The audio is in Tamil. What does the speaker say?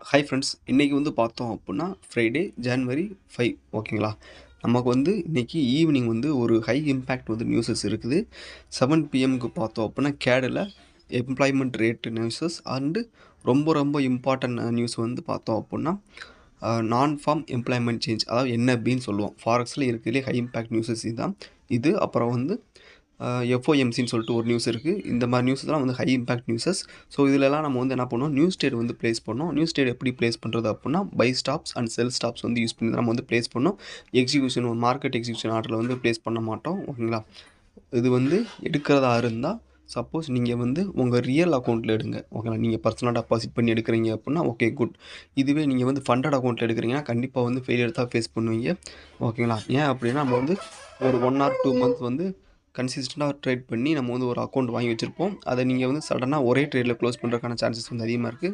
ஹாய் ஃப்ரெண்ட்ஸ், இன்றைக்கி வந்து பார்த்தோம் அப்புட்னா ஃப்ரைடே ஜான்வரி 5 ஓகேங்களா? நமக்கு வந்து இன்றைக்கி ஈவினிங் வந்து ஒரு ஹை இம்பேக்ட் வந்து நியூஸஸ் இருக்குது. 7 பிஎம்க்கு பார்த்தோம் அப்புட்னா கேடில் எம்ப்ளாய்மெண்ட் ரேட் நியூஸஸ் அண்டு ரொம்ப ரொம்ப இம்பார்ட்டன்ட் நியூஸ் வந்து பார்த்தோம் அப்புட்னா நான் ஃபார்ம் எம்ப்ளாய்மெண்ட் சேஞ்ச், அதாவது என்எஃப்பின்னு சொல்லுவோம். ஃபாரெக்ஸில் இருக்கிறதுலே ஹை இம்பேக்ட் நியூஸஸ் இதுதான். இது அப்புறம் வந்து எஃப்ஓஎம்சின்னு சொல்லிட்டு ஒரு நியூஸ் இருக்குது. இந்த மாதிரி நியூஸ்லாம் வந்து ஹை இம்பேக்ட் நியூஸஸ். ஸோ இதிலலாம் நம்ம வந்து என்ன பண்ணுவோம், நியூஸ் ட்ரேட் வந்து ப்ளேஸ் பண்ணோம். நியூஸ் ட்ரேட் எப்படி ப்ளேஸ் பண்ணுறது அப்புட்னா buy stops and sell stops வந்து யூஸ் பண்ணி நம்ம வந்து ப்ளேஸ் பண்ணோம். எக்ஸிக்யூஷன் மார்க்கெட் எக்ஸிக்யூஷன் ஆர்டரில் வந்து ப்ளேஸ் பண்ண மாட்டோம். ஓகேங்களா? இது வந்து எடுக்கிறதா இருந்தால் சப்போஸ் நீங்கள் வந்து உங்கள் ரியல் அக்கௌண்ட்டில் எடுங்க. ஓகேங்களா? நீங்கள் பர்சனலாக டெபாசிட் பண்ணி எடுக்கிறீங்க அப்புட்னா ஓகே குட். இதுவே நீங்கள் வந்து ஃபண்டட் அக்கௌண்ட்டில் எடுக்கிறீங்கன்னா கண்டிப்பாக வந்து ஃபெயிலியர் தான் ஃபேஸ் பண்ணுவீங்க. ஓகேங்களா? ஏன் அப்படின்னா நம்ம வந்து ஒரு 1 ஆர் 2 மந்த் வந்து கன்சிஸ்டண்ட்டாக ட்ரேட் பண்ணி நம்ம வந்து ஒரு அக்கௌண்ட் வாங்கி வச்சுருப்போம். அதை நீங்கள் வந்து சடனாக ஒரே ட்ரேடில் க்ளோஸ் பண்ணுறதுக்கான சான்சஸ் வந்து அதிகமாக இருக்குது.